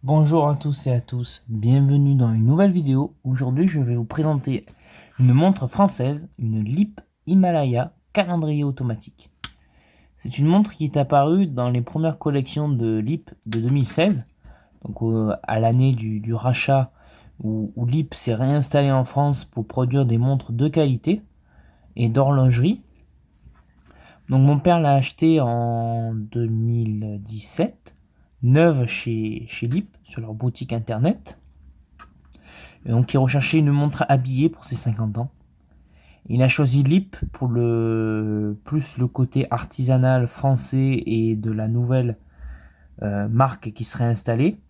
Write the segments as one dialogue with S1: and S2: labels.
S1: Bonjour à tous et à tous, bienvenue dans une nouvelle vidéo. Aujourd'hui je vais vous présenter une montre française, une LEAP Himalaya calendrier automatique. C'est une montre qui est apparue dans les premières collections de LEAP de 2016, donc à l'année du rachat où LEAP s'est réinstallé en France pour produire des montres de qualité et d'horlogerie. Donc mon père l'a acheté en 2017, neuve chez LEAP sur leur boutique internet. Et donc il recherchait une montre habillée pour ses 50 ans. Il a choisi LEAP pour plus le côté artisanal français et de la nouvelle marque qui serait installée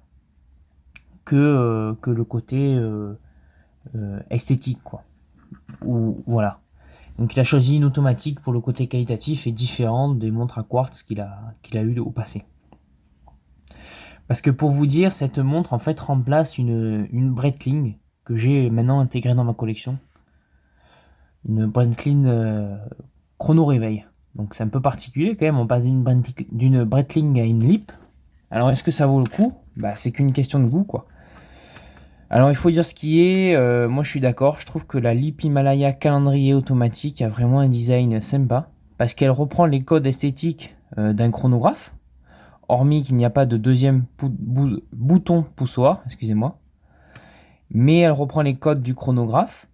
S1: que le côté esthétique, quoi. Voilà. Donc il a choisi une automatique pour le côté qualitatif et différent des montres à quartz qu'il a eu au passé. Parce que pour vous dire, cette montre en fait remplace une Breitling que j'ai maintenant intégrée dans ma collection. Une Breitling chrono réveil. Donc c'est un peu particulier quand même, on passe d'une Breitling à une LEAP. Alors est-ce que ça vaut le coup? Bah c'est qu'une question de goût quoi. Alors il faut dire ce qui est, moi je suis d'accord, je trouve que la LEAP Himalaya calendrier automatique a vraiment un design sympa, parce qu'elle reprend les codes esthétiques d'un chronographe, hormis qu'il n'y a pas de deuxième bouton poussoir, excusez-moi, mais elle reprend les codes du chronographe,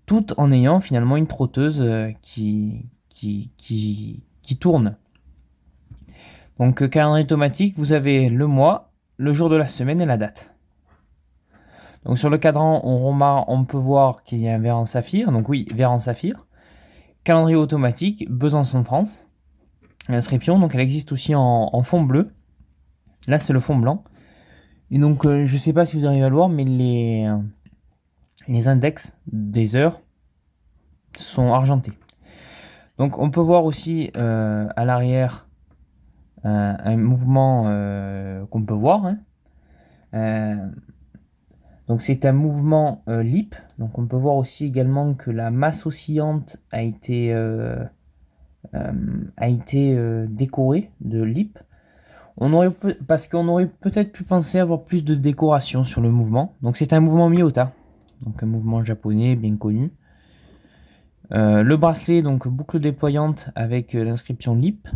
S1: tout en ayant finalement une trotteuse qui tourne. Donc calendrier automatique, vous avez le mois, le jour de la semaine et la date. Donc sur le cadran, on peut voir qu'il y a un verre en saphir. Donc oui, verre en saphir. Calendrier automatique, Besançon France. L'inscription, donc elle existe aussi en fond bleu. Là c'est le fond blanc. Et donc je ne sais pas si vous arrivez à le voir, mais les index des heures sont argentés. Donc on peut voir aussi à l'arrière un mouvement qu'on peut voir. Donc c'est un mouvement LEAP. Donc on peut voir aussi également que la masse oscillante a été décorée de LEAP. Parce qu'on aurait peut-être pu penser avoir plus de décoration sur le mouvement. Donc c'est un mouvement Miyota, donc un mouvement japonais bien connu. Le bracelet, donc boucle déployante avec l'inscription LEAP.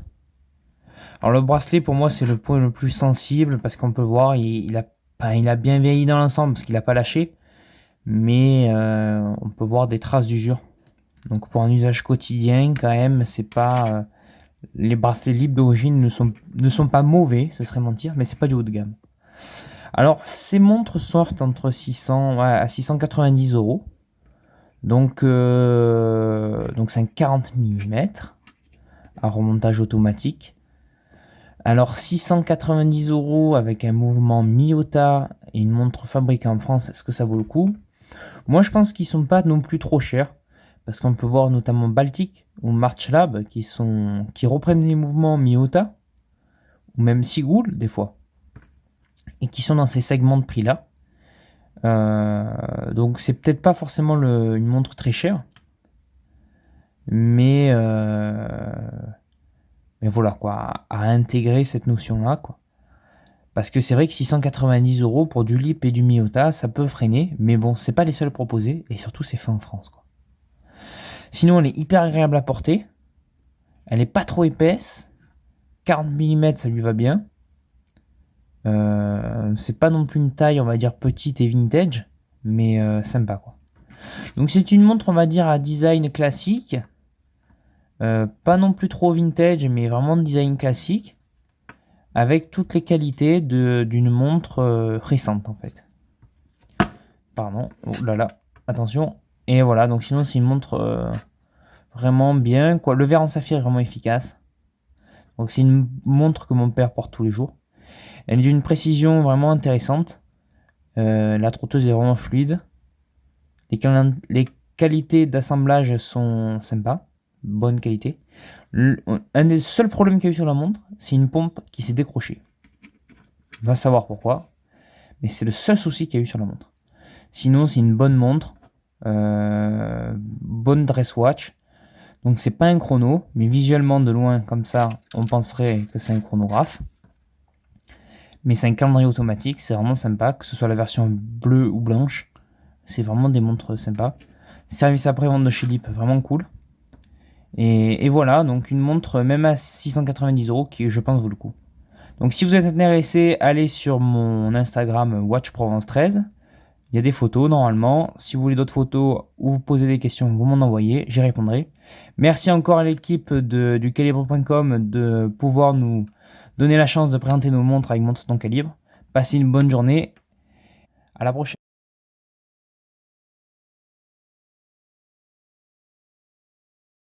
S1: Alors le bracelet pour moi c'est le point le plus sensible parce qu'on peut voir il a bien vieilli dans l'ensemble parce qu'il n'a pas lâché, mais on peut voir des traces d'usure. Donc pour un usage quotidien quand même c'est pas les bracelets LEAP d'origine ne sont pas mauvais, ce serait mentir, mais c'est pas du haut de gamme. Alors ces montres sortent entre 600 à 690 euros. Donc c'est un 40 mm à remontage automatique. Alors 690 euros avec un mouvement Miyota et une montre fabriquée en France, est-ce que ça vaut le coup? Moi je pense qu'ils sont pas non plus trop chers, parce qu'on peut voir notamment Baltic ou Marchlab qui reprennent des mouvements Miyota, ou même Sigul des fois, et qui sont dans ces segments de prix là. Donc c'est peut-être pas forcément une montre très chère, mais voilà quoi, à intégrer cette notion là quoi. Parce que c'est vrai que 690 euros pour du LEAP et du Miyota, ça peut freiner, mais bon, c'est pas les seuls proposés, et surtout c'est fait en France quoi. Sinon elle est hyper agréable à porter, elle est pas trop épaisse, 40 mm ça lui va bien. C'est pas non plus une taille on va dire petite et vintage, mais sympa quoi. Donc c'est une montre on va dire à design classique, pas non plus trop vintage mais vraiment de design classique, avec toutes les qualités d'une montre récente en fait. Pardon, oh là là, attention. Et voilà, donc sinon c'est une montre vraiment bien quoi. Le verre en saphir est vraiment efficace. Donc c'est une montre que mon père porte tous les jours. Elle est d'une précision vraiment intéressante. La trotteuse est vraiment fluide. Les qualités d'assemblage sont sympas, bonne qualité. Un des seuls problèmes qu'il y a eu sur la montre, c'est une pompe qui s'est décrochée. Va savoir pourquoi, mais c'est le seul souci qu'il y a eu sur la montre. Sinon, c'est une bonne montre, bonne dress watch. Donc c'est pas un chrono, mais visuellement de loin comme ça, on penserait que c'est un chronographe. Mais c'est un calendrier automatique, c'est vraiment sympa, que ce soit la version bleue ou blanche. C'est vraiment des montres sympas. Service après-vente de chez Lip, vraiment cool. Et voilà, donc une montre même à 690 € qui, je pense, vaut le coup. Donc si vous êtes intéressé, allez sur mon Instagram WatchProvence13. Il y a des photos normalement. Si vous voulez d'autres photos ou vous posez des questions, vous m'en envoyez, j'y répondrai. Merci encore à l'équipe du calibre.com de pouvoir nous donner la chance de présenter nos montres avec montre ton calibre. Passez une bonne journée. À la prochaine.